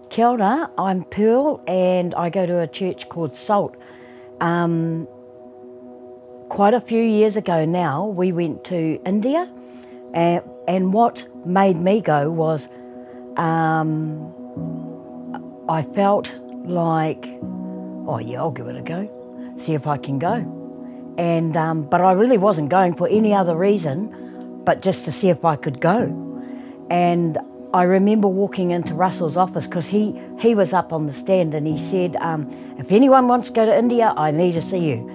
Kia ora, I'm Pearl and I go to a church called SALT. Quite a few years ago now, we went to India and what made me go was I felt like, oh yeah, I'll give it a go, see if I can go. And but I really wasn't going for any other reason but just to see if I could go. And I remember walking into Russell's office because he was up on the stand and he said, if anyone wants to go to India, I need to see you.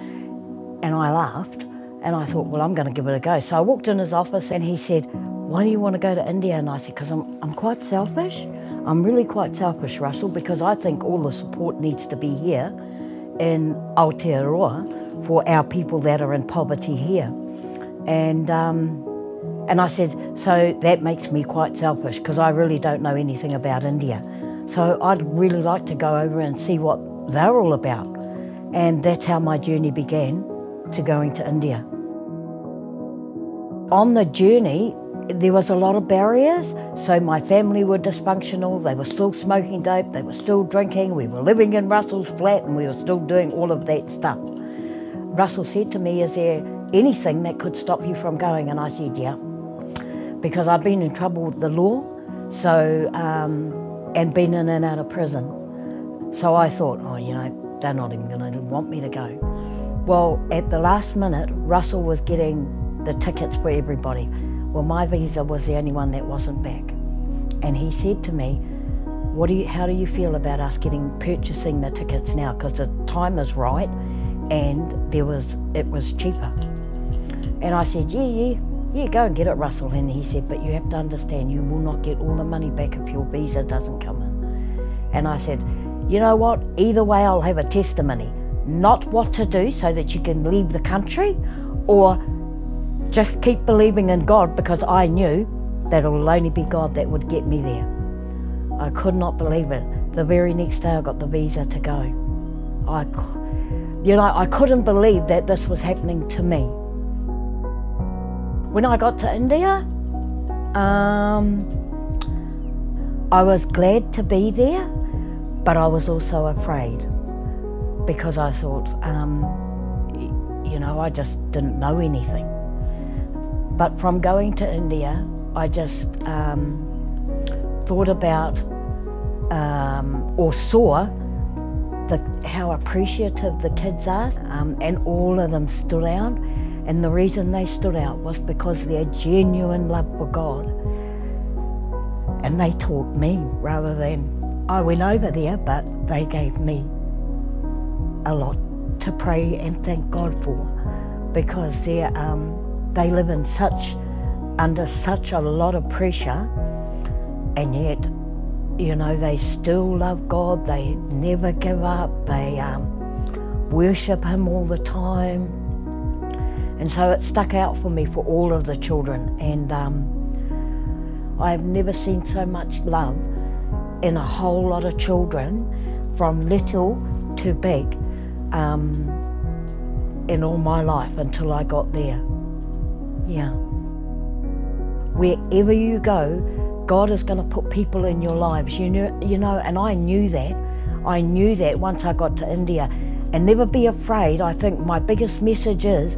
And I laughed and I thought, well, I'm going to give it a go. So I walked in his office and he said, why do you want to go to India? And I said, because I'm quite selfish. I'm really quite selfish, Russell, because I think all the support needs to be here in Aotearoa for our people that are in poverty here. And I said, so that makes me quite selfish because I really don't know anything about India. So I'd really like to go over and see what they're all about. And that's how my journey began, to going to India. On the journey, there was a lot of barriers. So my family were dysfunctional, they were still smoking dope, they were still drinking, we were living in Russell's flat and we were still doing all of that stuff. Russell said to me, is there anything that could stop you from going? And I said, yeah. Because I'd been in trouble with the law, so and been in and out of prison. So I thought, oh, you know, they're not even going to want me to go. Well, at the last minute, Russell was getting the tickets for everybody. Well, my visa was the only one that wasn't back. And he said to me, how do you feel about us purchasing the tickets now? Because the time is right and it was cheaper. And I said, yeah, go and get it, Russell. And he said, but you have to understand, you will not get all the money back if your visa doesn't come in. And I said, you know what, either way I'll have a testimony. Not what to do so that you can leave the country, or just keep believing in God, because I knew that it will only be God that would get me there. I could not believe it. The very next day I got the visa to go. I couldn't believe that this was happening to me. When I got to India, I was glad to be there, but I was also afraid because I thought, I just didn't know anything. But from going to India, I just thought about or saw how appreciative the kids are, and all of them stood out. And the reason they stood out was because of their genuine love for God. And they taught me rather than I went over there, but they gave me a lot to pray and thank God for, because they live in under such a lot of pressure, and yet, they still love God. They never give up. They worship Him all the time. And so it stuck out for me for all of the children, and I've never seen so much love in a whole lot of children, from little to big, in all my life until I got there. Yeah. Wherever you go, God is going to put people in your lives, and I knew that. I knew that once I got to India. And never be afraid. I think my biggest message is,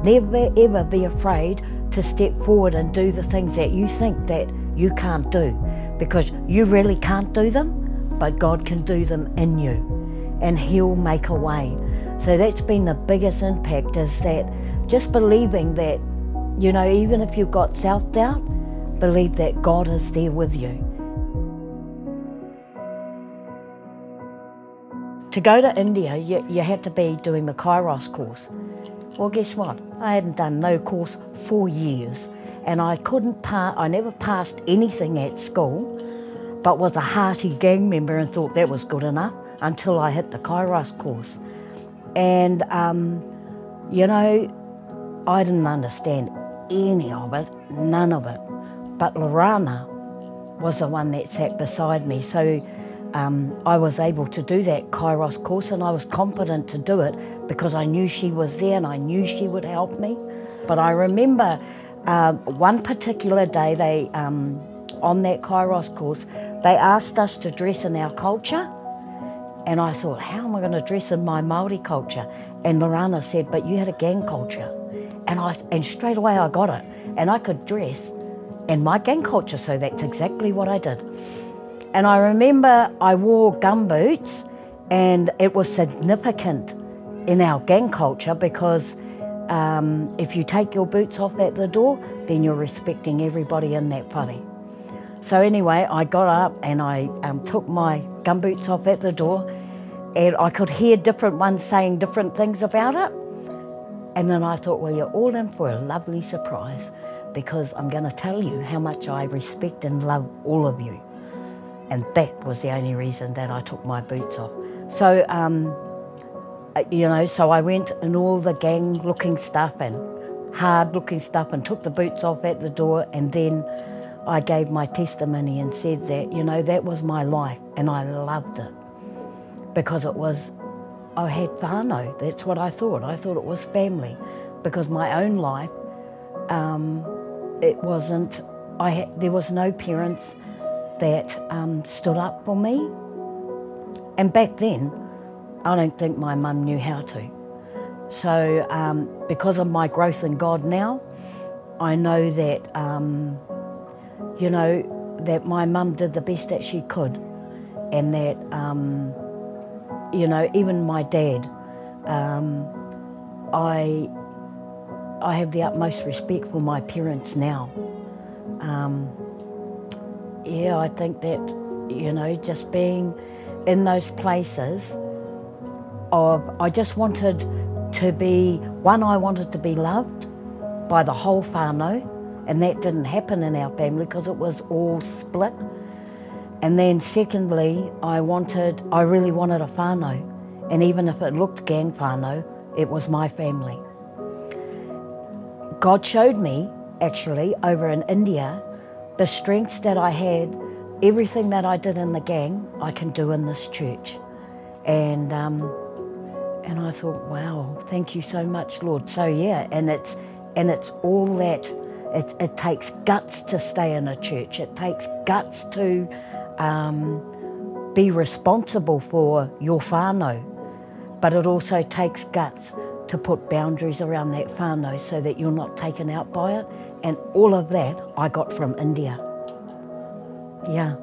never ever be afraid to step forward and do the things that you think that you can't do, because you really can't do them, but God can do them in you, and He'll make a way. So that's been the biggest impact, is that just believing that, even if you've got self-doubt, believe that God is there with you. To go to India, you had to be doing the Kairos course. Well, guess what? I hadn't done no course for years, and I never passed anything at school, but was a hearty gang member and thought that was good enough until I hit the Kairos course. And, I didn't understand any of it, none of it. But Lorana was the one that sat beside me, so I was able to do that Kairos course, and I was confident to do it because I knew she was there and I knew she would help me. But I remember one particular day, on that Kairos course, they asked us to dress in our culture, and I thought, how am I going to dress in my Māori culture? And Lorana said, but you had a gang culture. And straight away I got it. And I could dress in my gang culture, so that's exactly what I did. And I remember I wore gumboots, and it was significant in our gang culture because if you take your boots off at the door, then you're respecting everybody in that whare. So anyway, I got up and I took my gumboots off at the door, and I could hear different ones saying different things about it. And then I thought, well, you're all in for a lovely surprise, because I'm going to tell you how much I respect and love all of you. And that was the only reason that I took my boots off. So, you know, so I went in all the gang-looking stuff and hard-looking stuff and took the boots off at the door, and then I gave my testimony and said that, you know, that was my life and I loved it because it was, I had whānau, that's what I thought. I thought it was family, because my own life, it wasn't, there was no parents that stood up for me. And back then, I don't think my mum knew how to. So because of my growth in God now, I know that, you know, that my mum did the best that she could, and that, you know, even my dad, I have the utmost respect for my parents now. Yeah, I think that, you know, just being in those places I just wanted to be, one, I wanted to be loved by the whole whānau, and that didn't happen in our family because it was all split. And then secondly, I really wanted a whānau, and even if it looked gang whānau, it was my family. God showed me, actually, over in India, the strengths that I had, everything that I did in the gang, I can do in this church. And I thought, wow, thank you so much, Lord. So yeah, and it's all that, it takes guts to stay in a church. It takes guts to be responsible for your whānau, but it also takes guts to put boundaries around that whānau so that you're not taken out by it. And all of that I got from India. Yeah.